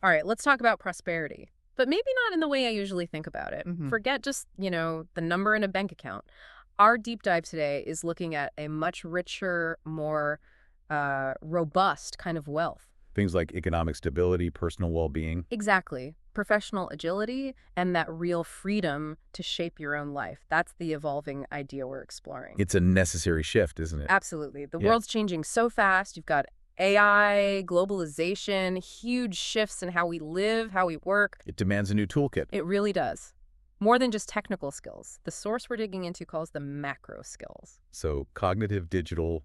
All right, let's talk about prosperity. But maybe not in the way I usually think about it. Hmm. Forget just, the number in a bank account. Our deep dive today is looking at a much richer, more robust kind of wealth. Things like economic stability, personal well-being. Exactly. Professional agility and that real freedom to shape your own life. That's the evolving idea we're exploring. It's a necessary shift, isn't it? Absolutely. The Yeah. world's changing so fast. You've got AI, globalization, huge shifts in how we live, how we work. It demands a new toolkit. It really does. More than just technical skills. The source we're digging into calls them macro skills. So cognitive, digital,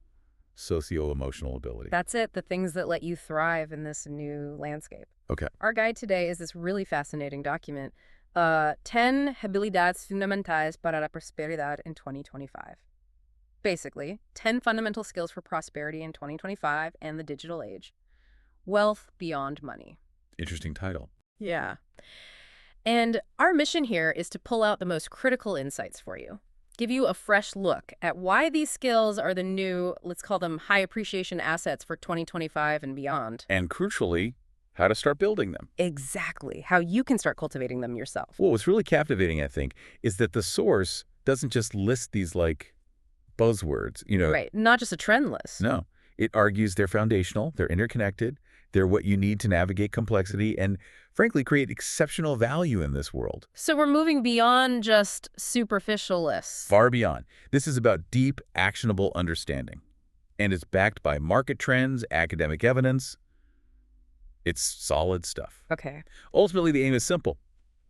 socio-emotional ability. That's it, the things that let you thrive in this new landscape. Okay. Our guide today is this really fascinating document, 10 habilidades fundamentales para la prosperidad in 2025. Basically, 10 fundamental skills for prosperity in 2025 and the digital age. Wealth beyond money. Interesting title. Yeah. And our mission here is to pull out the most critical insights for you. Give you a fresh look at why these skills are the new, let's call them high appreciation assets for 2025 and beyond. And crucially, how to start building them. Exactly. How you can start cultivating them yourself. Well, what's really captivating, I think, is that the source doesn't just list these, like, buzzwords, Right. Not just a trend list. No. It argues they're foundational, they're interconnected, they're what you need to navigate complexity and, frankly, create exceptional value in this world. So we're moving beyond just superficial lists. Far beyond. This is about deep, actionable understanding. And it's backed by market trends, academic evidence. It's solid stuff. Okay. Ultimately, the aim is simple.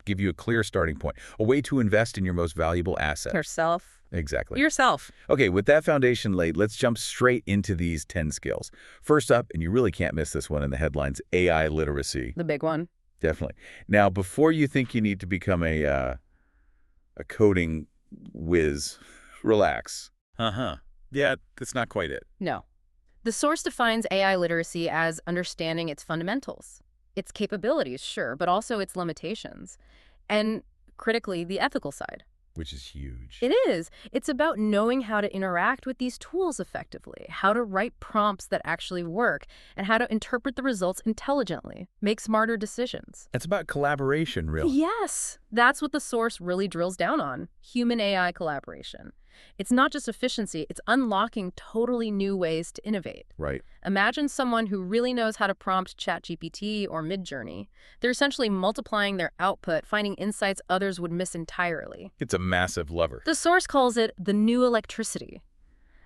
Give you a clear starting point, a way to invest in your most valuable asset. Yourself. Exactly. Yourself. Okay, with that foundation laid, let's jump straight into these 10 skills. First up, and you really can't miss this one in the headlines, AI literacy. The big one. Definitely. Now, before you think you need to become a coding whiz, relax. Yeah, that's not quite it. No. The source defines AI literacy as understanding its fundamentals, its capabilities, sure, but also its limitations, and critically, the ethical side. Which is huge. It is. It's about knowing how to interact with these tools effectively, how to write prompts that actually work, and how to interpret the results intelligently, make smarter decisions. It's about collaboration, really. Yes, that's what the source really drills down on, human-AI collaboration. It's not just efficiency, it's unlocking totally new ways to innovate. Right. Imagine someone who really knows how to prompt ChatGPT or Midjourney. They're essentially multiplying their output, finding insights others would miss entirely. It's a massive lever. The source calls it the new electricity.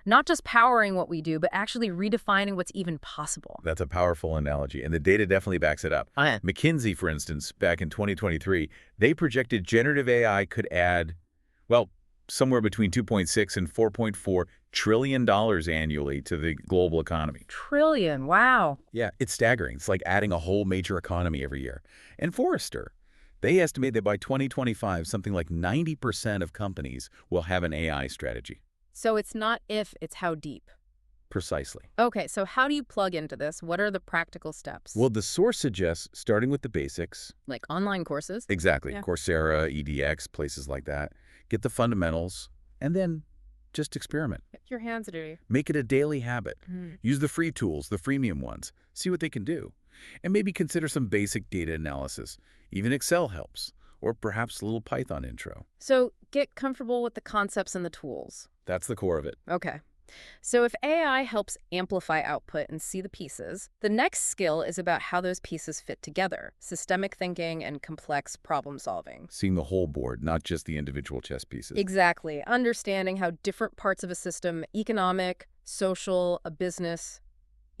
Not just powering what we do, but actually redefining what's even possible. That's a powerful analogy, and the data definitely backs it up. Oh, yeah. McKinsey, for instance, back in 2023, they projected generative AI could add, well, somewhere between $2.6 and $4.4 trillion annually to the global economy. Trillion, wow. Yeah, it's staggering. It's like adding a whole major economy every year. And Forrester, they estimate that by 2025, something like 90% of companies will have an AI strategy. So it's not if, it's how deep. Precisely. Okay, so how do you plug into this? What are the practical steps? Well, the source suggests starting with the basics. Like online courses? Exactly. Yeah. Coursera, EDX, places like that. Get the fundamentals, and then just experiment. Get your hands dirty. Make it a daily habit. Use the free tools, the freemium ones. See what they can do. And maybe consider some basic data analysis. Even Excel helps. Or perhaps a little Python intro. So get comfortable with the concepts and the tools. That's the core of it. Okay. So if AI helps amplify output and see the pieces, the next skill is about how those pieces fit together, systemic thinking and complex problem solving. Seeing the whole board, not just the individual chess pieces. Exactly. Understanding how different parts of a system, economic, social, a business,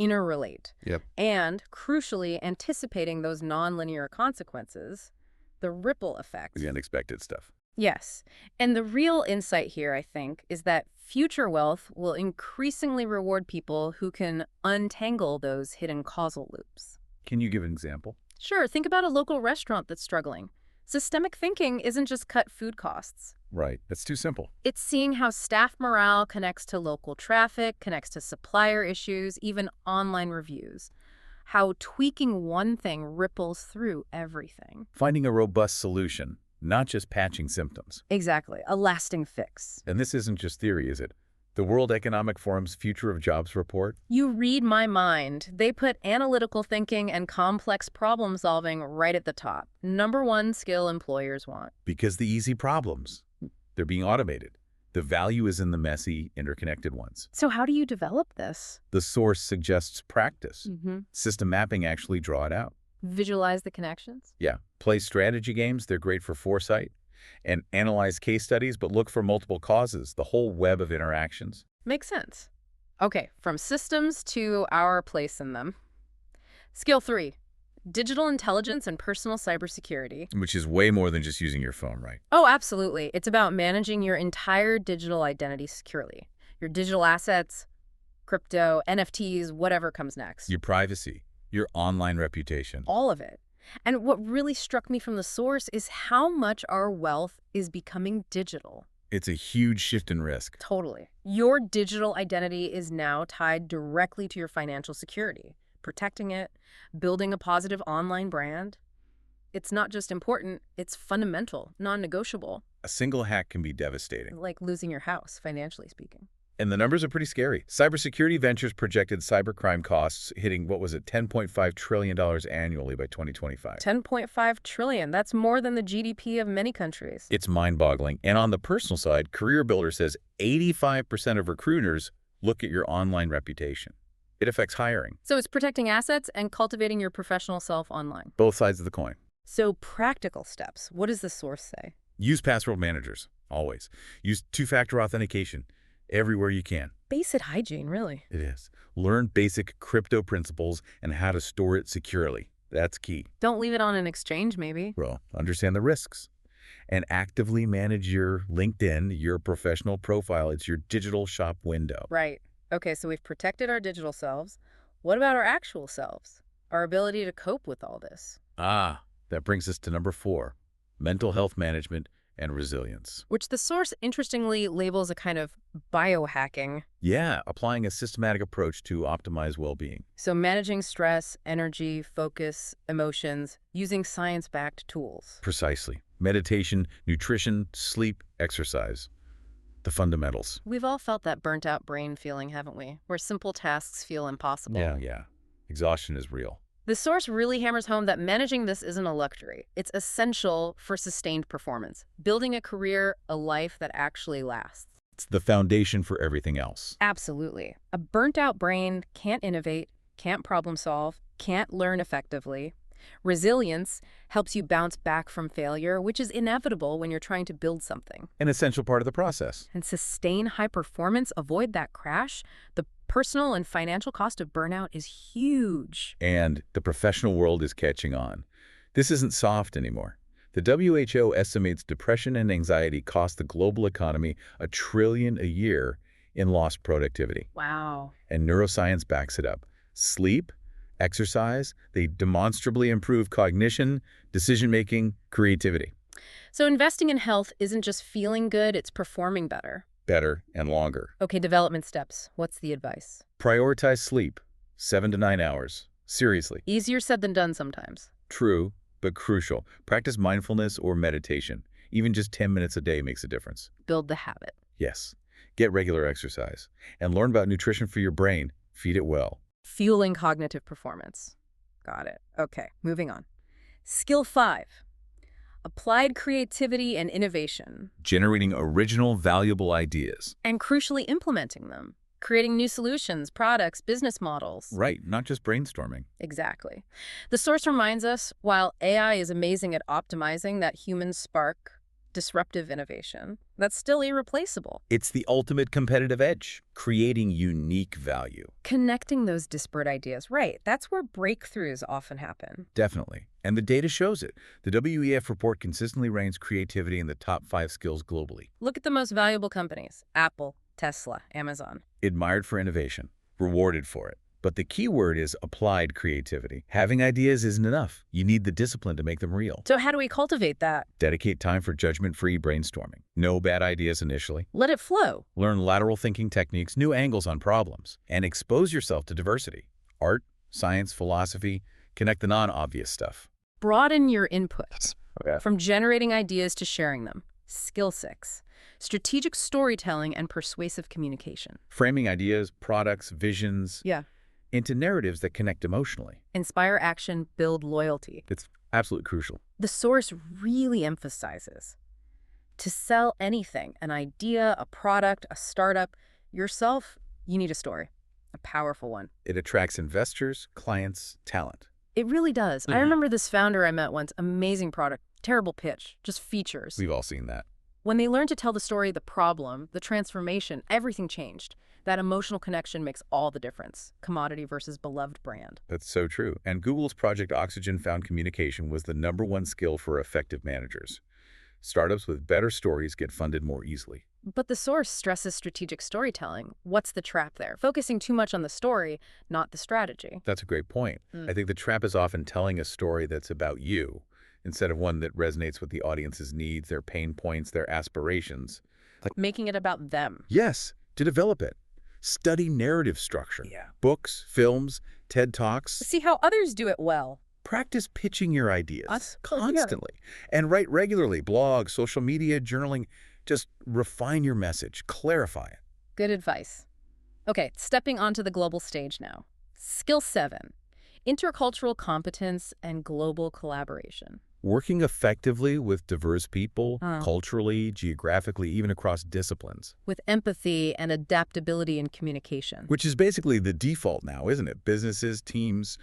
interrelate. Yep. And, crucially, anticipating those nonlinear consequences, the ripple effect. The unexpected stuff. Yes. And the real insight here, I think, is that future wealth will increasingly reward people who can untangle those hidden causal loops. Can you give an example? Sure, think about a local restaurant that's struggling. Systemic thinking isn't just cut food costs. Right. That's too simple. It's seeing how staff morale connects to local traffic, connects to supplier issues, even online reviews. How tweaking one thing ripples through everything. Finding a robust solution, not just patching symptoms. Exactly. A lasting fix. And this isn't just theory, is it? The World Economic Forum's Future of Jobs report? You read my mind. They put analytical thinking and complex problem solving right at the top. #1 skill employers want. Because the easy problems, they're being automated. The value is in the messy, interconnected ones. So how do you develop this? The source suggests practice. Mm-hmm. System mapping actually draw it out. Visualize the connections? Yeah. Play strategy games, they're great for foresight. And analyze case studies, but look for multiple causes, the whole web of interactions. Makes sense. Okay, from systems to our place in them. Skill 3, digital intelligence and personal cybersecurity. Which is way more than just using your phone, right? Oh, absolutely. It's about managing your entire digital identity securely. Your digital assets, crypto, NFTs, whatever comes next. Your privacy, your online reputation. All of it. And what really struck me from the source is how much our wealth is becoming digital. It's a huge shift in risk. Totally. Your digital identity is now tied directly to your financial security. Protecting it, building a positive online brand. It's not just important, it's fundamental, non-negotiable. A single hack can be devastating. Like losing your house, financially speaking. And the numbers are pretty scary. Cybersecurity Ventures projected cybercrime costs hitting, what was it, $10.5 trillion annually by 2025. 10.5 trillion. That's more than the GDP of many countries. It's mind-boggling. And on the personal side, Career Builder says 85% of recruiters look at your online reputation. It affects hiring. So it's protecting assets and cultivating your professional self online. Both sides of the coin. So practical steps. What does the source say? Use password managers, always. Use two-factor authentication everywhere you can. Basic hygiene, really. It is. Learn basic crypto principles and how to store it securely. That's key. Don't leave it on an exchange, maybe. Well, understand the risks. And actively manage your LinkedIn, your professional profile. It's your digital shop window. Right. Okay, so we've protected our digital selves. What about our actual selves? Our ability to cope with all this? That brings us to number 4, mental health management and resilience. Which the source interestingly labels a kind of biohacking. Yeah, applying a systematic approach to optimize well-being. So managing stress, energy, focus, emotions, using science-backed tools. Precisely. Meditation, nutrition, sleep, exercise. The fundamentals. We've all felt that burnt-out brain feeling, haven't we? Where simple tasks feel impossible. Yeah. Exhaustion is real. The source really hammers home that managing this isn't a luxury. It's essential for sustained performance, building a career, a life that actually lasts. It's the foundation for everything else. Absolutely. A burnt-out brain can't innovate, can't problem solve, can't learn effectively. Resilience helps you bounce back from failure, which is inevitable when you're trying to build something. An essential part of the process. And sustain high performance, avoid that crash. The personal and financial cost of burnout is huge. And the professional world is catching on. This isn't soft anymore. The WHO estimates depression and anxiety cost the global economy $1 trillion a year in lost productivity. Wow. And neuroscience backs it up. Sleep, exercise, they demonstrably improve cognition, decision-making, creativity. So investing in health isn't just feeling good, it's performing better. Better and longer. Okay, development steps. What's the advice? Prioritize sleep, 7 to 9 hours. Seriously. Easier said than done sometimes. True, but crucial. Practice mindfulness or meditation. Even just 10 minutes a day makes a difference. Build the habit. Yes. Get regular exercise. And learn about nutrition for your brain. Feed it well. Fueling cognitive performance. Got it. Okay, moving on. Skill 5. Applied creativity and innovation. Generating original, valuable ideas. And crucially implementing them. Creating new solutions, products, business models. Right, not just brainstorming. Exactly. The source reminds us, while AI is amazing at optimizing that human spark, disruptive innovation, that's still irreplaceable. It's the ultimate competitive edge, creating unique value. Connecting those disparate ideas, right, that's where breakthroughs often happen. Definitely. And the data shows it. The WEF report consistently ranks creativity in the top 5 skills globally. Look at the most valuable companies: Apple, Tesla, Amazon. Admired for innovation, rewarded for it. But the key word is applied creativity. Having ideas isn't enough. You need the discipline to make them real. So how do we cultivate that? Dedicate time for judgment-free brainstorming. No bad ideas initially. Let it flow. Learn lateral thinking techniques, new angles on problems, and expose yourself to diversity. Art, science, philosophy, connect the non-obvious stuff. Broaden your inputs. Okay. From generating ideas to sharing them. Skill 6. strategic storytelling and persuasive communication. Framing ideas, products, visions Yeah. into narratives that connect emotionally. Inspire action, build loyalty. It's absolutely crucial. The source really emphasizes to sell anything, an idea, a product, a startup, yourself, you need a story, a powerful one. It attracts investors, clients, talent. It really does. I remember this founder I met once, amazing product, terrible pitch, just features. We've all seen that. When they learned to tell the story, the problem, the transformation, everything changed. That emotional connection makes all the difference. Commodity versus beloved brand. That's so true. And Google's Project Oxygen found communication was the #1 skill for effective managers. Startups with better stories get funded more easily. But the source stresses strategic storytelling. What's the trap there? Focusing too much on the story, not the strategy. That's a great point. I think the trap is often telling a story that's about you, instead of one that resonates with the audience's needs, their pain points, their aspirations. Making it about them. Yes, to develop it. Study narrative structure. Yeah. Books, films, TED Talks. See how others do it well. Practice pitching your ideas Us? constantly. And write regularly. Blogs, social media, journaling. Just refine your message. Clarify it. Good advice. Okay, stepping onto the global stage now. Skill 7, intercultural competence and global collaboration. Working effectively with diverse people, Oh. culturally, geographically, even across disciplines. With empathy and adaptability in communication. Which is basically the default now, isn't it? Businesses, teams,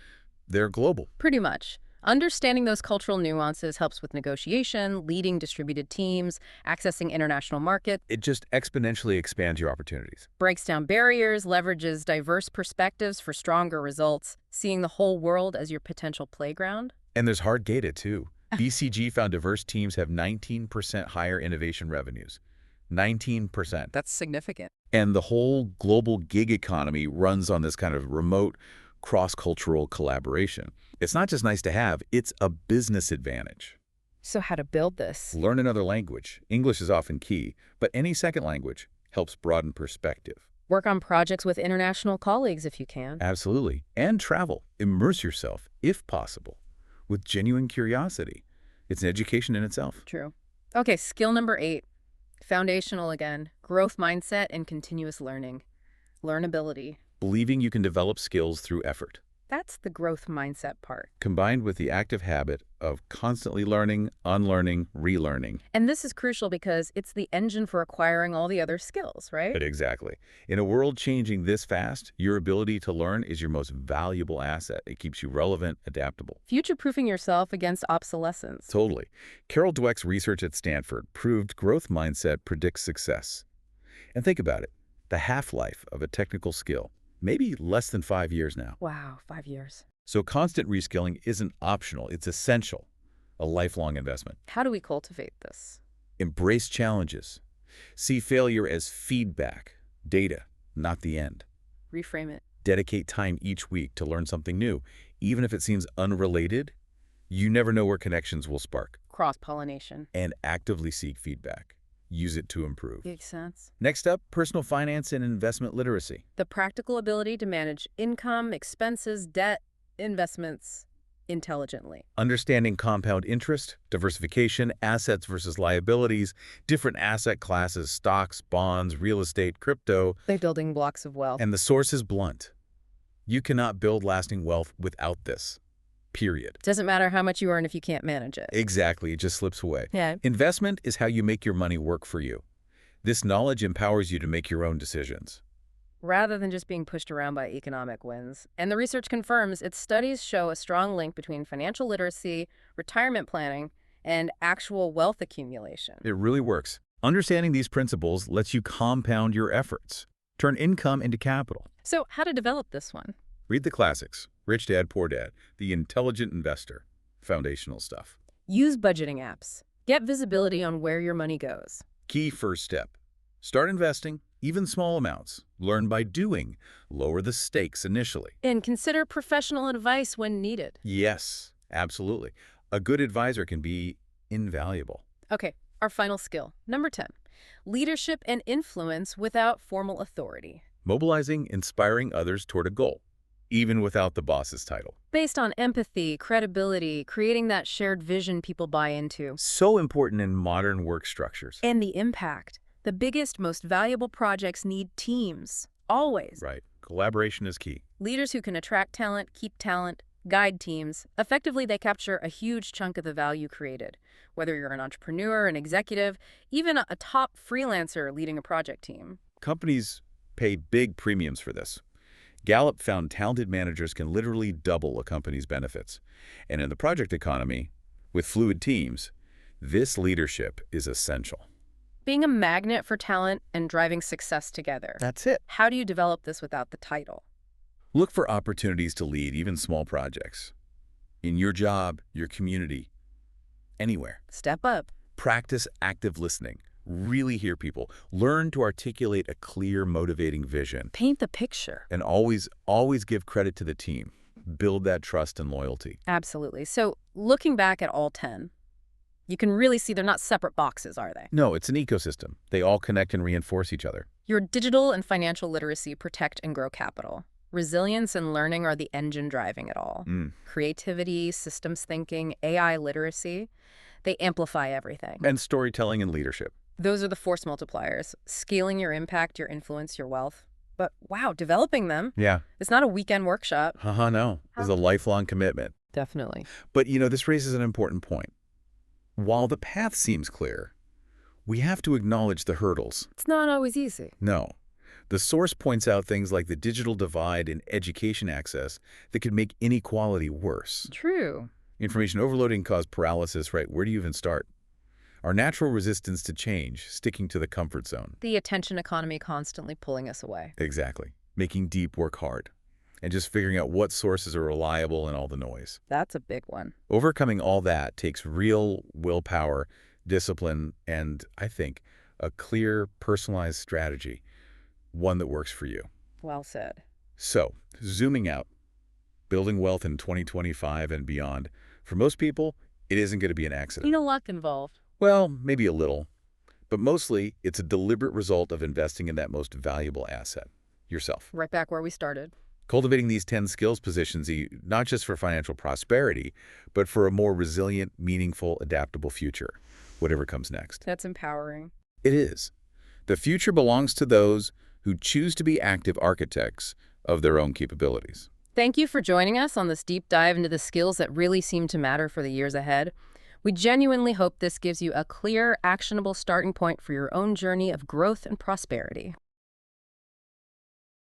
they're global. Pretty much. Understanding those cultural nuances helps with negotiation, leading distributed teams, accessing international markets, It just exponentially expands your opportunities. breaks down barriers, leverages diverse perspectives for stronger results, seeing the whole world as your potential playground. And there's hard data, too. BCG found diverse teams have 19% higher innovation revenues. 19%. That's significant. And the whole global gig economy runs on this kind of remote, cross-cultural collaboration. It's not just nice to have, it's a business advantage. So how to build this? Learn another language. English is often key, but any second language helps broaden perspective. Work on projects with international colleagues if you can. Absolutely. And travel. Immerse yourself, if possible, with genuine curiosity. It's an education in itself. True. Okay, skill number 8. Foundational again. Growth mindset and continuous learning. Learnability. Believing you can develop skills through effort, That's the growth mindset part. combined with the active habit of constantly learning, unlearning, relearning. And this is crucial because it's the engine for acquiring all the other skills, right? But exactly. In a world changing this fast, your ability to learn is your most valuable asset. It keeps you relevant, adaptable. Future-proofing yourself against obsolescence. Totally. Carol Dweck's research at Stanford proved growth mindset predicts success. And think about it. The half-life of a technical skill, maybe less than 5 years now. Wow, 5 years. So constant reskilling isn't optional. It's essential. A lifelong investment. How do we cultivate this? Embrace challenges. See failure as feedback, data, not the end. Reframe it. Dedicate time each week to learn something new. Even if it seems unrelated, you never know where connections will spark. Cross-pollination. And actively seek feedback. Use it to improve. Makes sense. Next up, personal finance and investment literacy. The practical ability to manage income, expenses, debt, investments intelligently. Understanding compound interest, diversification, assets versus liabilities, different asset classes, stocks, bonds, real estate, crypto. The building blocks of wealth. And the source is blunt. You cannot build lasting wealth without this. Period. Doesn't matter how much you earn if you can't manage it. Exactly, it just slips away. Yeah. Investment is how you make your money work for you. This knowledge empowers you to make your own decisions. Rather than just being pushed around by economic winds. And the research confirms its studies show a strong link between financial literacy, retirement planning, and actual wealth accumulation. It really works. Understanding these principles lets you compound your efforts, turn income into capital. So how to develop this one? Read the classics, Rich Dad, Poor Dad, The Intelligent Investor, foundational stuff. Use budgeting apps. Get visibility on where your money goes. Key first step. Start investing, even small amounts. Learn by doing. Lower the stakes initially. And consider professional advice when needed. Yes, absolutely. A good advisor can be invaluable. Okay, our final skill. Number 10. Leadership and influence without formal authority. Mobilizing, inspiring others toward a goal, even without the boss's title. Based on empathy, credibility, creating that shared vision people buy into. So important in modern work structures. And the impact. The biggest, most valuable projects need teams, always. Right. Collaboration is key. Leaders who can attract talent, keep talent, guide teams. Effectively, they capture a huge chunk of the value created. Whether you're an entrepreneur, an executive, even a top freelancer leading a project team. Companies pay big premiums for this. Gallup found talented managers can literally double a company's benefits. And in the project economy, with fluid teams, this leadership is essential. Being a magnet for talent and driving success together. That's it. How do you develop this without the title? Look for opportunities to lead even small projects. In your job, your community, anywhere. Step up. Practice active listening. Really hear people. Learn to articulate a clear, motivating vision. Paint the picture. And always give credit to the team. Build that trust and loyalty. Absolutely. So looking back at all 10, you can really see they're not separate boxes, are they? No, it's an ecosystem. They all connect and reinforce each other. Your digital and financial literacy protect and grow capital. Resilience and learning are the engine driving it all. Creativity, systems thinking, AI literacy, they amplify everything. And storytelling and leadership. Those are the force multipliers, scaling your impact, your influence, your wealth. But wow, developing them. Yeah. It's not a weekend workshop. No. It's a lifelong commitment. Definitely. But, this raises an important point. While the path seems clear, we have to acknowledge the hurdles. It's not always easy. No. The source points out things like the digital divide in education access that could make inequality worse. True. Information overloading causes paralysis, right? Where do you even start? Our natural resistance to change, sticking to the comfort zone. The attention economy constantly pulling us away. Exactly. Making deep work hard. And just figuring out what sources are reliable in all the noise. That's a big one. Overcoming all that takes real willpower, discipline, and, I think, a clear, personalized strategy. One that works for you. Well said. So, zooming out, building wealth in 2025 and beyond, for most people, it isn't going to be an accident. Ain't a luck involved. Well, maybe a little. But mostly, it's a deliberate result of investing in that most valuable asset, yourself. Right back where we started. Cultivating these 10 skills positions you not just for financial prosperity, but for a more resilient, meaningful, adaptable future, whatever comes next. That's empowering. It is. The future belongs to those who choose to be active architects of their own capabilities. Thank you for joining us on this deep dive into the skills that really seem to matter for the years ahead. We genuinely hope this gives you a clear, actionable starting point for your own journey of growth and prosperity.